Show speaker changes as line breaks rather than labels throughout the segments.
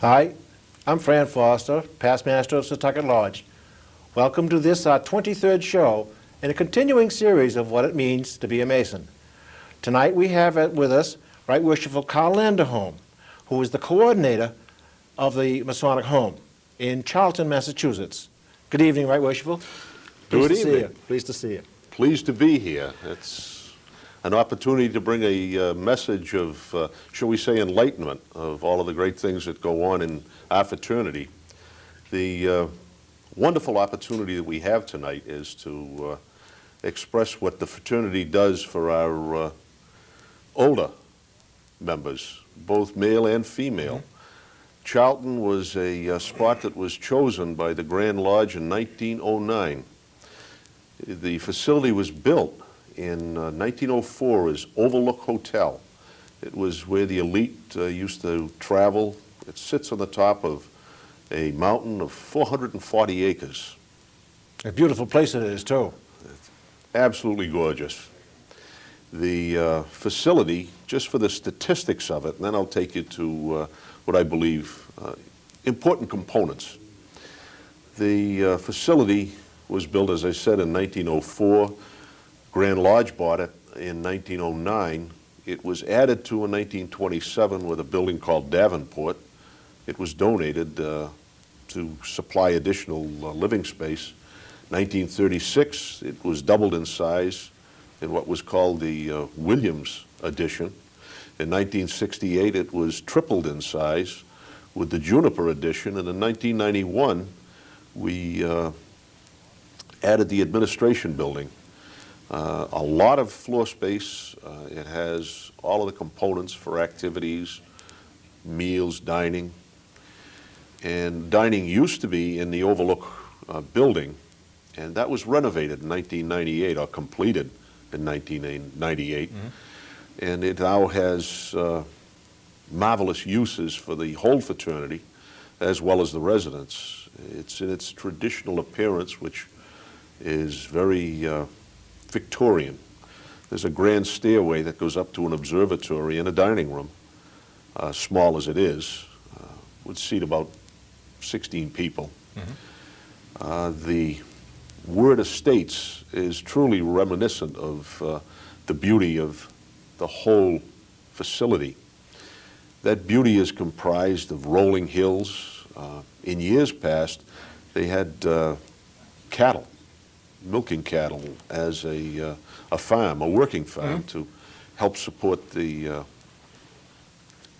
Hi, I'm Fran Foster, past master of Setauket Lodge. Welcome to this, our 23rd show in a continuing series of what it means to be a Mason. Tonight we have with us Right Worshipful Carl Landerholm, who is the coordinator of the Masonic Home in Charlton, Massachusetts. Good evening, Right Worshipful.
Good evening.
Pleased to see you.
Pleased to be here. It's an opportunity to bring a message of, shall we say, enlightenment of all of the great things that go on in our fraternity. The wonderful opportunity that we have tonight is to express what the fraternity does for our older members, both male and female. Mm-hmm. Charlton was a spot that was chosen by the Grand Lodge in 1909. The facility was built in 1904 as Overlook Hotel. It was where the elite used to travel. It sits on the top of a mountain of 440 acres.
A beautiful place it is, too.
It's absolutely gorgeous. The facility, just for the statistics of it, and then I'll take you to what I believe important components. The facility was built, as I said, in 1904. Grand Lodge bought it in 1909. It was added to in 1927 with a building called Davenport. It was donated to supply additional living space. 1936, it was doubled in size in what was called the Williams addition. In 1968, it was tripled in size with the Juniper addition, and in 1991, we added the administration building. A lot of floor space. It has all of the components for activities, meals, dining. And dining used to be in the Overlook building, and that was renovated in 1998, or completed in 1998. Mm-hmm. And it now has marvelous uses for the whole fraternity, as well as the residents. It's in its traditional appearance, which is very Victorian. There's a grand stairway that goes up to an observatory and a dining room, small as it is, would seat about 16 people. Mm-hmm. The word estates is truly reminiscent of the beauty of the whole facility. That beauty is comprised of rolling hills. In years past, they had cattle, milking cattle as a farm, a working farm, mm-hmm. to help support the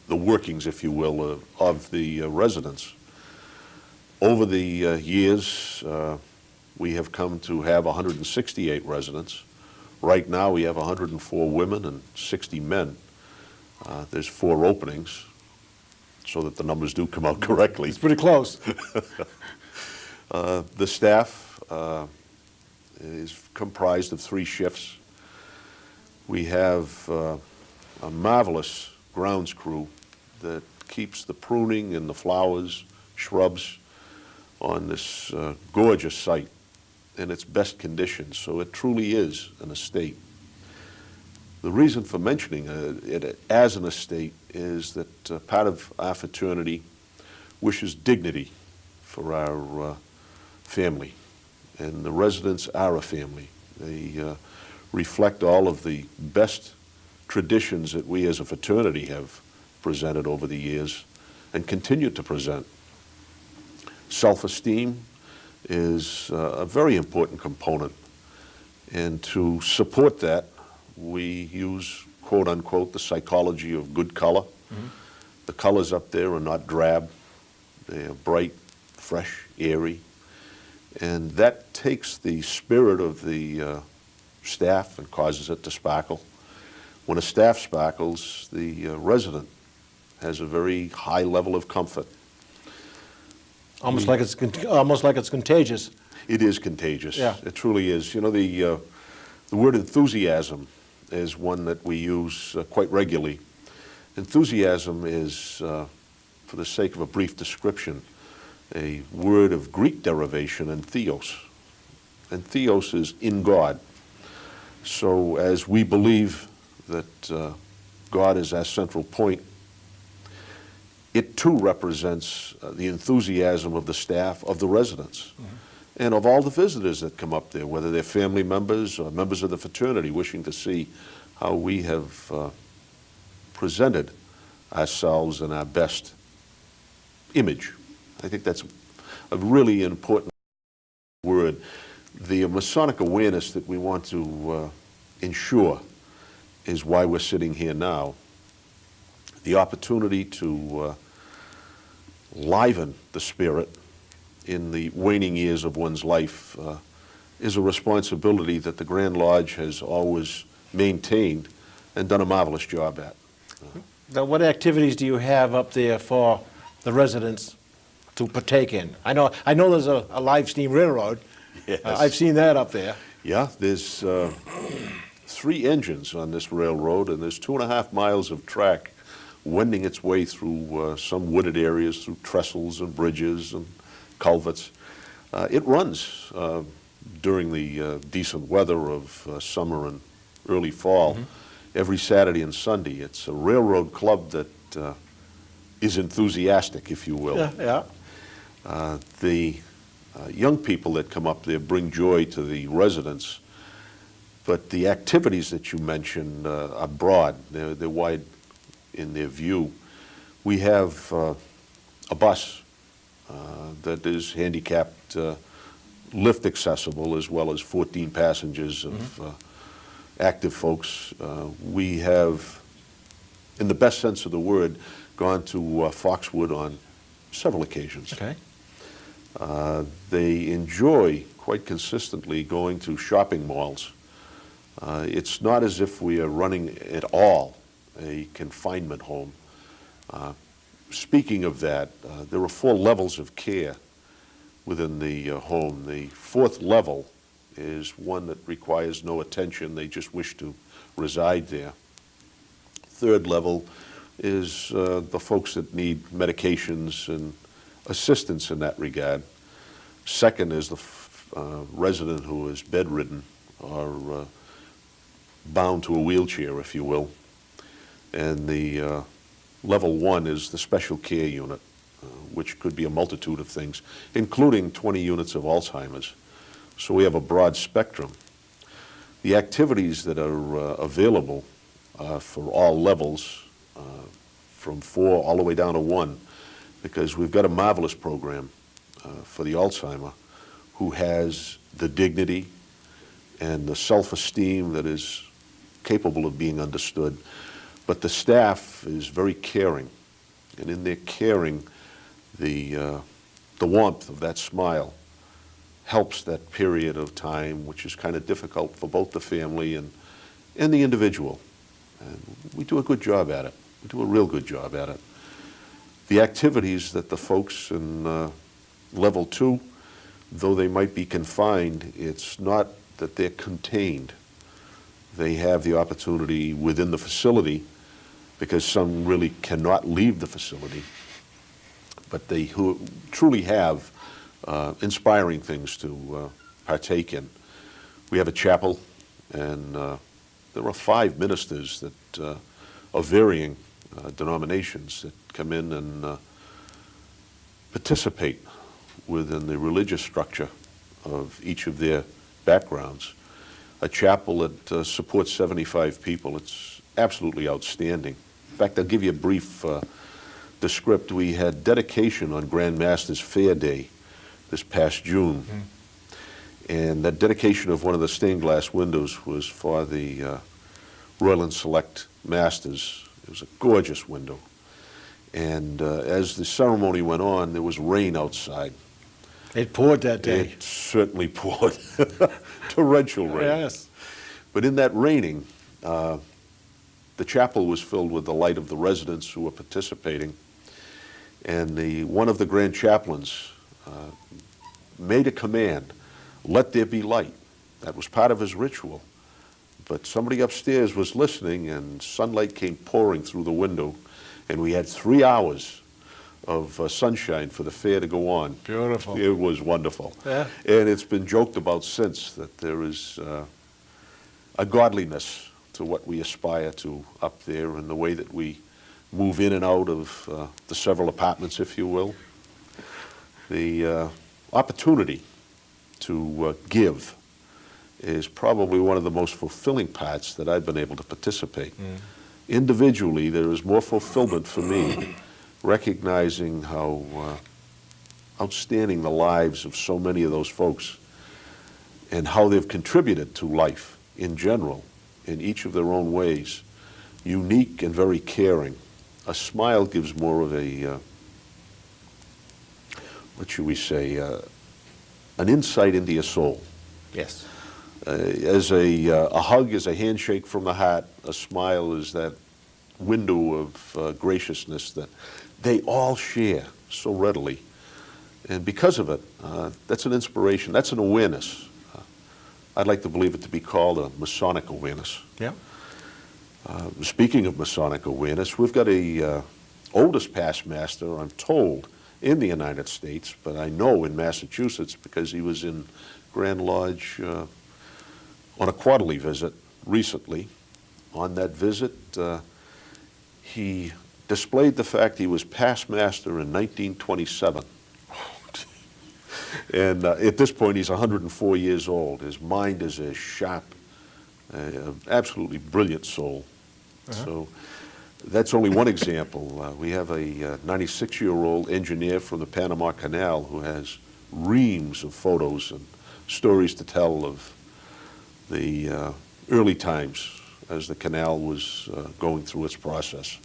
workings, if you will, of the residents. Over the years, we have come to have 168 residents. Right now, we have 104 women and 60 men. There's 4 openings, so that the numbers do come out correctly.
It's pretty close.
The staff is comprised of 3 shifts. We have a marvelous grounds crew that keeps the pruning and the flowers, shrubs on this gorgeous site in its best condition, so it truly is an estate. The reason for mentioning it as an estate is that part of our fraternity wishes dignity for our family. And the residents are a family. They reflect all of the best traditions that we as a fraternity have presented over the years and continue to present. Self-esteem is a very important component. And to support that, we use, quote unquote, the psychology of good color. Mm-hmm. The colors up there are not drab. They are bright, fresh, airy. And that takes the spirit of the staff and causes it to sparkle. When a staff sparkles, the resident has a very high level of comfort.
Almost like it's contagious.
It is contagious.
Yeah.
It truly is. You know, the word enthusiasm is one that we use quite regularly. Enthusiasm is, for the sake of a brief description, a word of Greek derivation, and theos. And theos is in God. So as we believe that God is our central point, it too represents the enthusiasm of the staff, of the residents, and of all the visitors that come up there, whether they're family members or members of the fraternity wishing to see how we have presented ourselves in our best image. I think that's a really important word. The Masonic awareness that we want to ensure is why we're sitting here now. The opportunity to liven the spirit in the waning years of one's life is a responsibility that the Grand Lodge has always maintained and done a marvelous job at.
Now, what activities do you have up there for the residents to partake in? I know there's a live steam railroad.
Yes.
I've seen that up there.
Yeah, there's 3 engines on this railroad, and there's 2.5 miles of track wending its way through some wooded areas, through trestles and bridges and culverts. It runs during the decent weather of summer and early fall, every Saturday and Sunday. It's a railroad club that is enthusiastic, if you will.
Yeah.
The young people that come up there bring joy to the residents, but the activities that you mentioned are broad. They're wide in their view. We have a bus that is handicapped, lift accessible, as well as 14 passengers of active folks. We have, in the best sense of the word, gone to Foxwood on several occasions.
Okay.
They enjoy quite consistently going to shopping malls. It's not as if we are running at all a confinement home. Speaking of that, there are 4 levels of care within the home. The 4th level is one that requires no attention. They just wish to reside there. 3rd level is the folks that need medications and assistance in that regard. 2nd is the resident who is bedridden or bound to a wheelchair, if you will. And the level 1 is the special care unit, which could be a multitude of things, including 20 units of Alzheimer's. So we have a broad spectrum. The activities that are available for all levels, from 4 all the way down to 1, because we've got a marvelous program for the Alzheimer who has the dignity and the self-esteem that is capable of being understood. But the staff is very caring, and in their caring, the warmth of that smile helps that period of time, which is kind of difficult for both the family and the individual. And we do a good job at it. We do a real good job at it. The activities that the folks in level 2, though they might be confined, it's not that they're contained. They have the opportunity within the facility, because some really cannot leave the facility, but they who truly have inspiring things to partake in. We have a chapel, and there are 5 ministers that of varying denominations that come in and participate within the religious structure of each of their backgrounds. A chapel that supports 75 people. It's absolutely outstanding. In fact, I'll give you a brief descript. We had dedication on Grand Master's Fair Day this past June. And that dedication of one of the stained glass windows was for the Royal and Select Masters. It was a gorgeous window. And as the ceremony went on, there was rain outside.
It poured that day.
It certainly poured. Torrential rain.
Yes.
But in that raining, the chapel was filled with the light of the residents who were participating. And one of the grand chaplains made a command, "Let there be light." That was part of his ritual. But somebody upstairs was listening, and sunlight came pouring through the window, and we had 3 hours of sunshine for the fair to go on.
Beautiful.
It was wonderful.
Yeah.
And it's been joked about since that there is a godliness to what we aspire to up there, and the way that we move in and out of the several apartments, if you will. The opportunity to give is probably one of the most fulfilling parts that I've been able to participate. Individually, there is more fulfillment for me recognizing how outstanding the lives of so many of those folks and how they've contributed to life in general, in each of their own ways, unique and very caring. A smile gives more of a, what should we say, an insight into your soul.
Yes.
As a hug is a handshake from the heart, a smile is that window of graciousness that they all share so readily. And because of it, that's an inspiration, that's an awareness. I'd like to believe it to be called a Masonic awareness.
Yeah.
Speaking of Masonic awareness, we've got a oldest past master, I'm told, in the United States, but I know in Massachusetts because he was in Grand Lodge on a quarterly visit recently. On that visit, he displayed the fact he was past master in 1927. And at this point, he's 104 years old. His mind is as sharp, absolutely brilliant soul. So that's only one example. We have a 96-year-old engineer from the Panama Canal who has reams of photos and stories to tell of the early times as the canal was going through its process.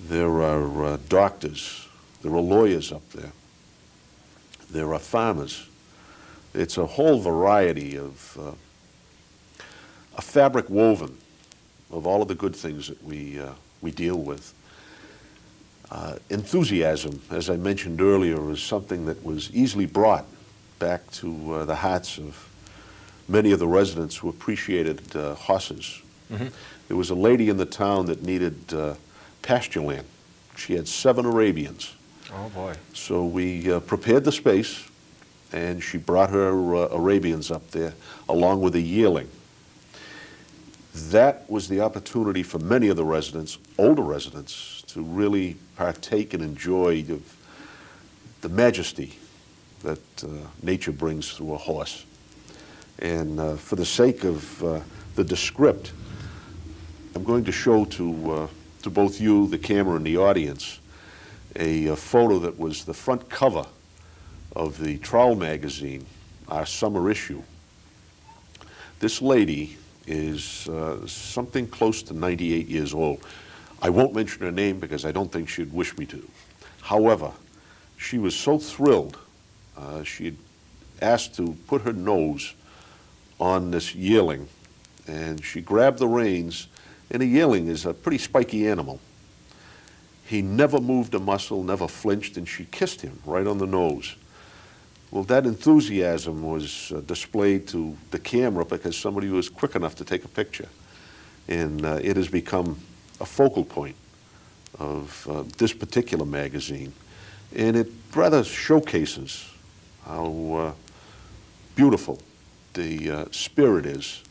There are doctors, there are lawyers up there, there are farmers. It's a whole variety of a fabric woven of all of the good things that we deal with. Enthusiasm, as I mentioned earlier, is something that was easily brought back to the hearts of many of the residents who appreciated horses. There was a lady in the town that needed pasture land. She had 7 Arabians.
Oh, boy.
So we prepared the space, and she brought her Arabians up there, along with a yearling. That was the opportunity for many of the residents, older residents, to really partake and enjoy the majesty that nature brings through a horse. And for the sake of the descript, I'm going to show to both you, the camera, and the audience, a photo that was the front cover of the Trowel magazine, our summer issue. This lady is something close to 98 years old. I won't mention her name because I don't think she'd wish me to. However, she was so thrilled. She had asked to put her nose on this yearling, and she grabbed the reins, and a yearling is a pretty spiky animal. He never moved a muscle, never flinched, and she kissed him right on the nose. Well, that enthusiasm was displayed to the camera because somebody was quick enough to take a picture. And it has become a focal point of this particular magazine. And it rather showcases how beautiful the spirit is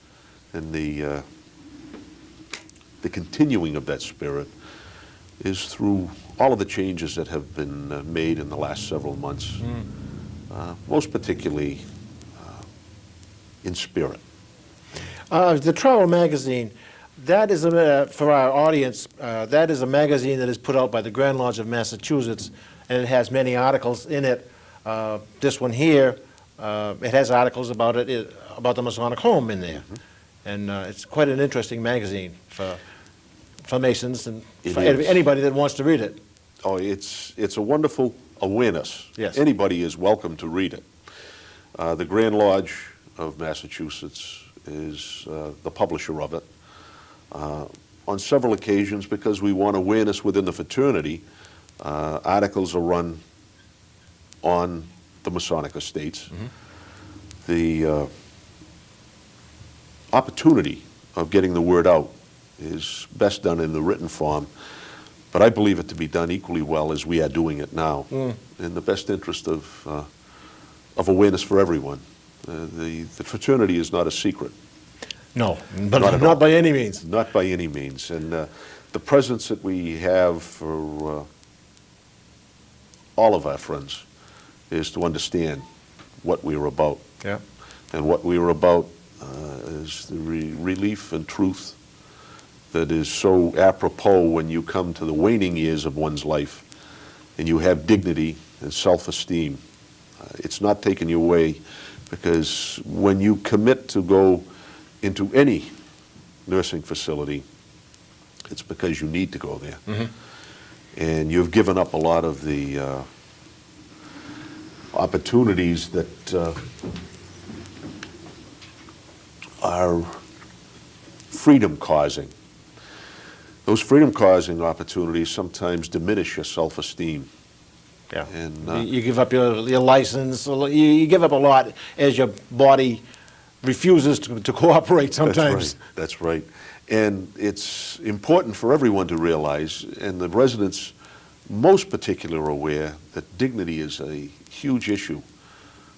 and the continuing of that spirit is through all of the changes that have been made in the last several months, most particularly in spirit.
The Trowel magazine, that is, for our audience, that is a magazine that is put out by the Grand Lodge of Massachusetts, and it has many articles in it. This one here, it has articles about about the Masonic home in there. And it's quite an interesting magazine for Masons and for anybody that wants to read it.
Oh, it's a wonderful awareness.
Yes.
Anybody is welcome to read it. The Grand Lodge of Massachusetts is the publisher of it. On several occasions, because we want awareness within the fraternity, articles are run on the Masonic Estates. The opportunity of getting the word out is best done in the written form, but I believe it to be done equally well as we are doing it now, in the best interest of awareness for everyone. The fraternity is not a secret.
No, but
Not at all.
not by any means.
Not by any means. And the presence that we have for all of our friends is to understand what we are about.
Yeah.
And what we are about is the relief and truth that is so apropos when you come to the waning years of one's life and you have dignity and self-esteem. It's not taken you away, because when you commit to go into any nursing facility, it's because you need to go there.
Mm-hmm.
And you've given up a lot of the opportunities that are freedom-causing. Those freedom-causing opportunities sometimes diminish your self-esteem.
Yeah.
And
you give up your license, you give up a lot as your body refuses to cooperate sometimes.
That's right. And it's important for everyone to realize, and the residents most particularly are aware, that dignity is a huge issue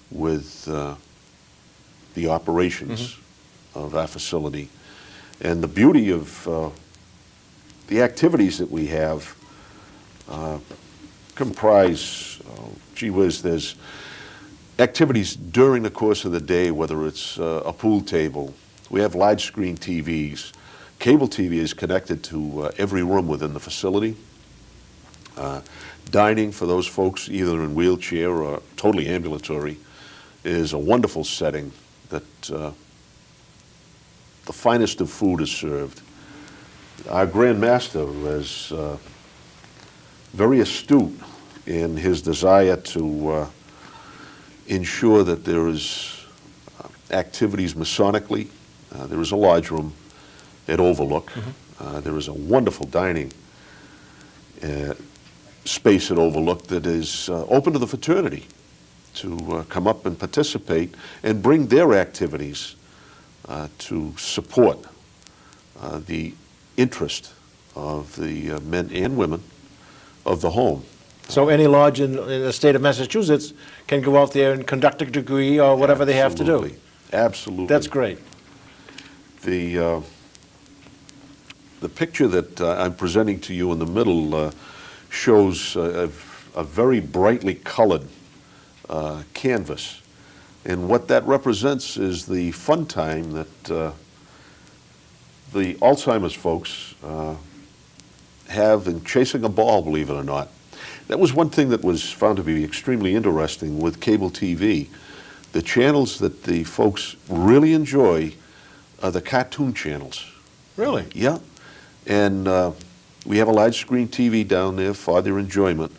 with the operations of our facility. And the beauty of the activities that we have comprise, gee whiz, there's activities during the course of the day, whether it's a pool table. We have large screen TVs. Cable TV is connected to every room within the facility. Dining for those folks either in wheelchair or totally ambulatory is a wonderful setting that the finest of food is served. Our Grand Master is very astute in his desire to ensure that there is activities Masonically. There is a lodge room at Overlook. There is a wonderful dining space at Overlook that is open to the fraternity to come up and participate and bring their activities to support the interest of the men and women of the home.
So any lodge in the state of Massachusetts can go out there and conduct a degree or whatever they have to do.
Absolutely.
That's great.
The picture that I'm presenting to you in the middle shows a very brightly colored canvas. And what that represents is the fun time that the Alzheimer's folks have in chasing a ball, believe it or not. That was one thing that was found to be extremely interesting with cable TV. The channels that the folks really enjoy are the cartoon channels.
Really?
Yeah. And we have a large screen TV down there for their enjoyment.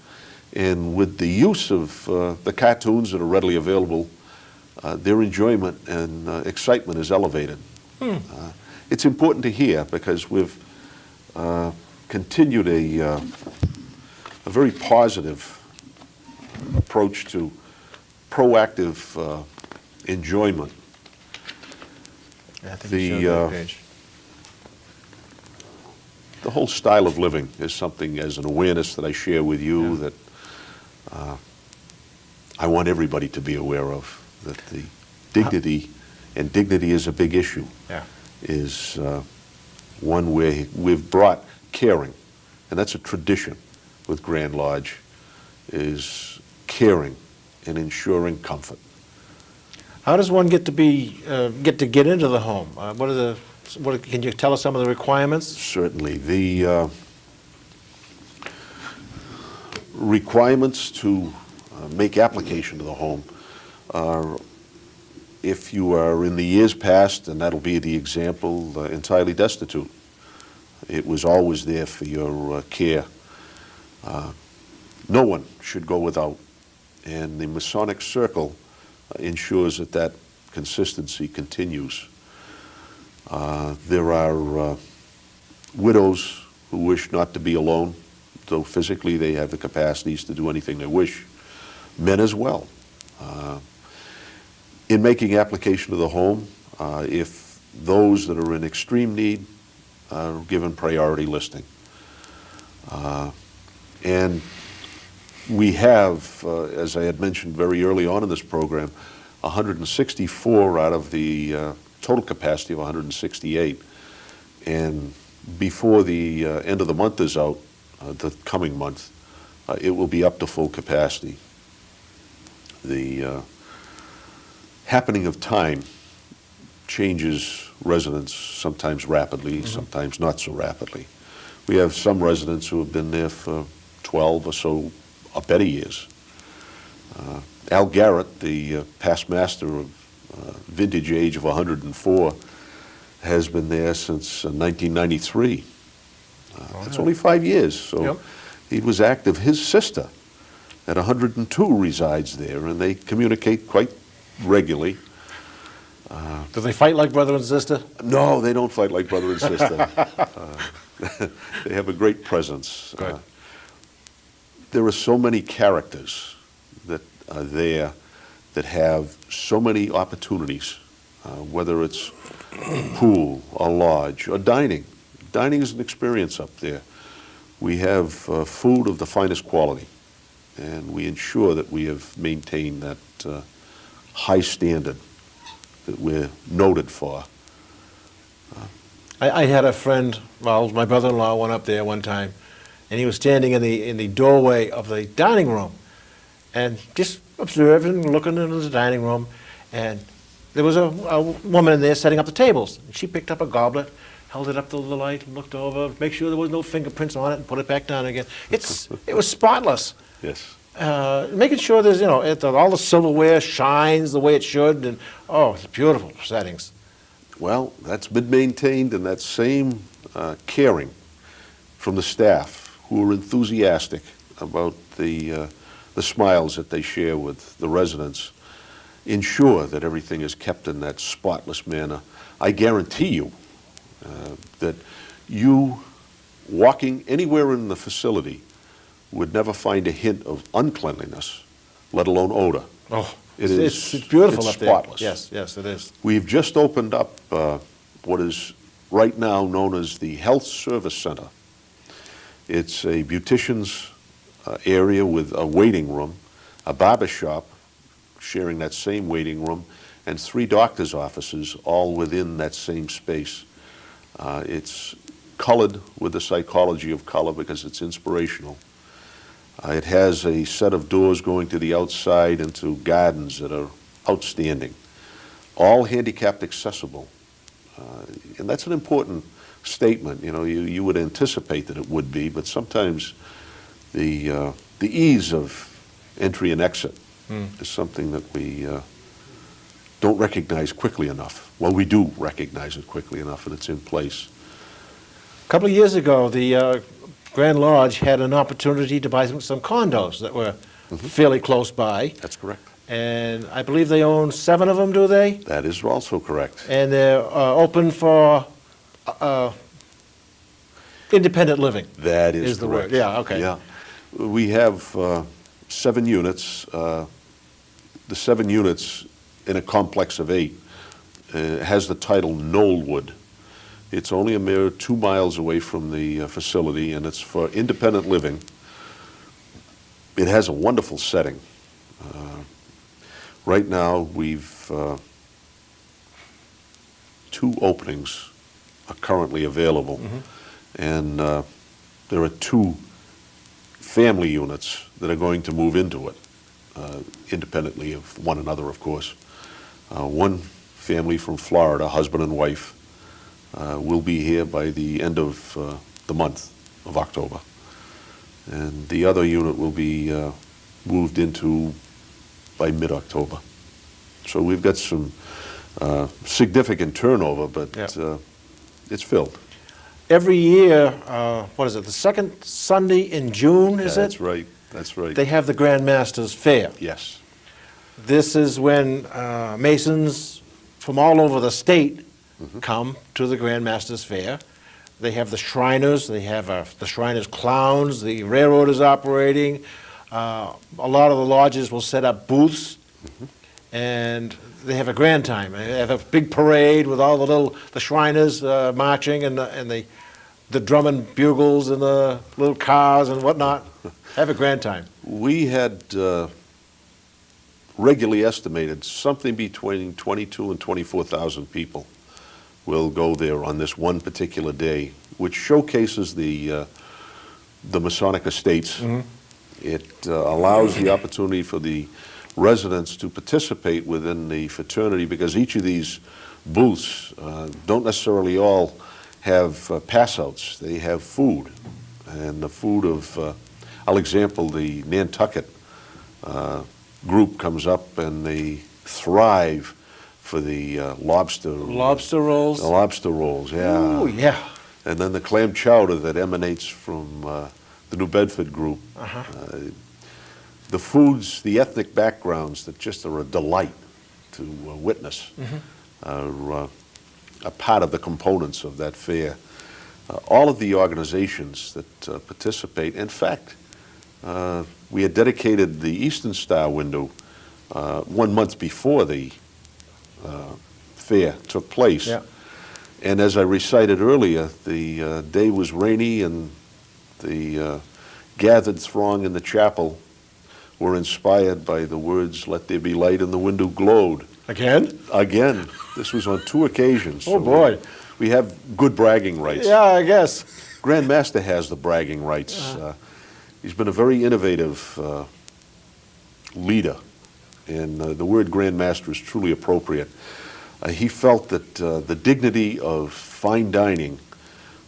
And with the use of the cartoons that are readily available, their enjoyment and excitement is elevated. It's important to hear because we've continued a very positive approach to proactive enjoyment.
I think you showed that page.
The whole style of living is something as an awareness that I share with you that I want everybody to be aware of, that the dignity, and dignity is a big issue, is one where we've brought caring, and that's a tradition with Grand Lodge, is caring and ensuring comfort.
How does one get to get into the home? Can you tell us some of the requirements?
Certainly. The requirements to make application to the home are, if you are in the years past, and that'll be the example, entirely destitute. It was always there for your care. No one should go without, and the Masonic Circle ensures that that consistency continues. There are widows who wish not to be alone, though physically they have the capacities to do anything they wish. Men as well. In making application to the home, if those that are in extreme need are given priority listing. And we have, as I had mentioned very early on in this program, 164 out of the total capacity of 168. And before the end of the month is out, the coming month, it will be up to full capacity. The happening of time changes residents sometimes rapidly, sometimes not so rapidly. We have some residents who have been there for 12 or so or better years. Al Garrett, the past master of vintage age of 104, has been there since 1993. That's only 5 years, so he was active. His sister at 102 resides there, and they communicate quite regularly.
Do they fight like brother and sister?
No, they don't fight like brother and sister. They have a great presence.
Good.
There are so many characters that are there that have so many opportunities, whether it's pool or lodge or dining. Dining is an experience up there. We have food of the finest quality, and we ensure that we have maintained that high standard that we're noted for.
I had a friend, well, my brother-in-law went up there one time, and he was standing in the doorway of the dining room, and just observing, looking into the dining room, and there was a woman in there setting up the tables. And she picked up a goblet, held it up to the light, and looked over, make sure there was no fingerprints on it, and put it back down again. It was spotless.
Yes.
Making sure there's, all the silverware shines the way it should, and it's beautiful settings.
Well, that's been maintained, and that same caring from the staff, who are enthusiastic about the smiles that they share with the residents, ensure that everything is kept in that spotless manner. I guarantee you that you, walking anywhere in the facility, would never find a hint of uncleanliness, let alone odor.
Oh,
It's
beautiful
it's
up there.
spotless.
Yes, it is.
We've just opened up what is right now known as the Health Service Center. It's a beautician's area with a waiting room, a barber shop sharing that same waiting room, and 3 doctor's offices all within that same space. It's colored with the psychology of color because it's inspirational. It has a set of doors going to the outside into gardens that are outstanding, all handicapped accessible. And that's an important statement. You would anticipate that it would be, but sometimes the ease of entry and exit is something that we don't recognize quickly enough. Well, we do recognize it quickly enough, and it's in place.
A couple of years ago, the Grand Lodge had an opportunity to buy some condos that were fairly close by.
That's correct.
And I believe they own 7 of them, do they?
That is also correct.
And they're open for independent living.
That is
the
correct.
word. Yeah, okay.
Yeah. We have 7 units. The 7 units in a complex of 8 has the title Knollwood. It's only a mere 2 miles away from the facility, and it's for independent living. It has a wonderful setting. Right now, we've 2 openings are currently available, and there are 2 family units that are going to move into it, independently of one another, of course. One family from Florida, husband and wife, will be here by the end of the month of October. And the other unit will be moved into by mid-October. So we've got some significant turnover, but it's filled.
Every year, what is it, the second Sunday in June, is it?
That's right, that's right.
They have the Grand Masters Fair.
Yes.
This is when Masons from all over the state come to the Grand Masters Fair. They have the Shriners, they have the Shriners Clowns, the railroaders operating. A lot of the lodges will set up booths, and they have a grand time. They have a big parade with all the Shriners marching, and the drum and bugles and the little cars and whatnot. Have a grand time.
We had regularly estimated something between 22 and 24,000 people will go there on this one particular day, which showcases the Masonic Estates. It allows the opportunity for the residents to participate within the fraternity, because each of these booths don't necessarily all have pass-outs. They have food, and the food of, I'll example the Nantucket group comes up, and they thrive for the lobster.
Lobster rolls?
The lobster rolls, yeah.
Ooh, yeah.
And then the clam chowder that emanates from the New Bedford group. The foods, the ethnic backgrounds that just are a delight to witness are a part of the components of that fair. All of the organizations that participate, in fact, we had dedicated the Eastern Star window 1 month before the fair took place.
Yeah.
And as I recited earlier, the day was rainy, and the gathered throng in the chapel were inspired by the words, "Let there be light," and the window glowed.
Again?
Again. This was on 2 occasions.
Oh, boy.
We have good bragging rights.
Yeah, I guess.
Grand Master has the bragging rights. He's been a very innovative leader, and the word Grand Master is truly appropriate. He felt that the dignity of fine dining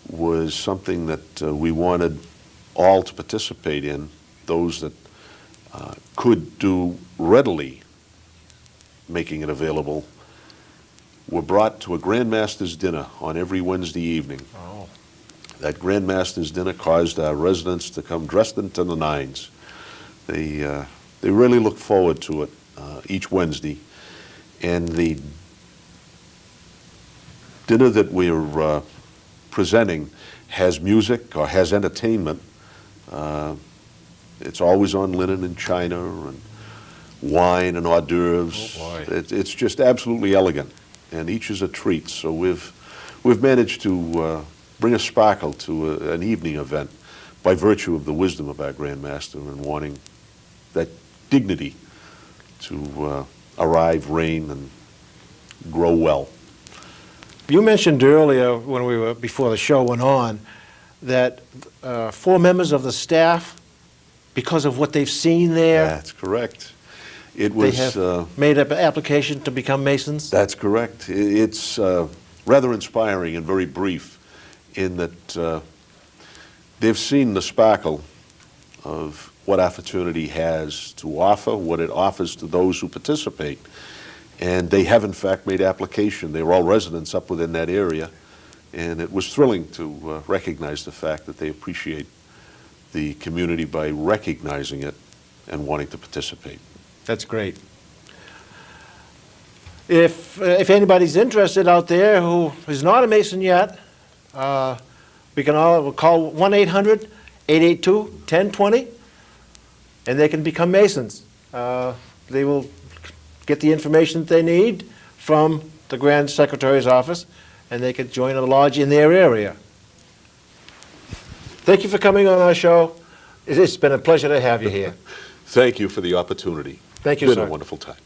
was something that we wanted all to participate in. Those that could do readily, making it available, were brought to a Grand Master's dinner on every Wednesday evening.
Oh.
That Grand Master's dinner caused our residents to come dressed into the nines. They really look forward to it each Wednesday. And the dinner that we're presenting has music or has entertainment. It's always on linen and china and wine and hors d'oeuvres.
Oh, boy.
It's just absolutely elegant, and each is a treat. So we've managed to bring a sparkle to an evening event by virtue of the wisdom of our Grand Master and wanting that dignity to arrive, reign, and grow well.
You mentioned earlier, when we were, before the show went on, that 4 members of the staff, because of what they've seen there,
That's correct. It
they
was.
have made an application to become Masons?
That's correct. It's rather inspiring and very brief, in that they've seen the sparkle of what our fraternity has to offer, what it offers to those who participate. And they have, in fact, made application. They were all residents up within that area, and it was thrilling to recognize the fact that they appreciate the community by recognizing it and wanting to participate.
That's great. If anybody's interested out there who is not a Mason yet, we'll call 1-800-882-1020, and they can become Masons. They will get the information that they need from the Grand Secretary's office, and they can join a lodge in their area. Thank you for coming on our show. It's been a pleasure to have you here.
Thank you for the opportunity.
Thank you,
It's been
sir.
a wonderful time.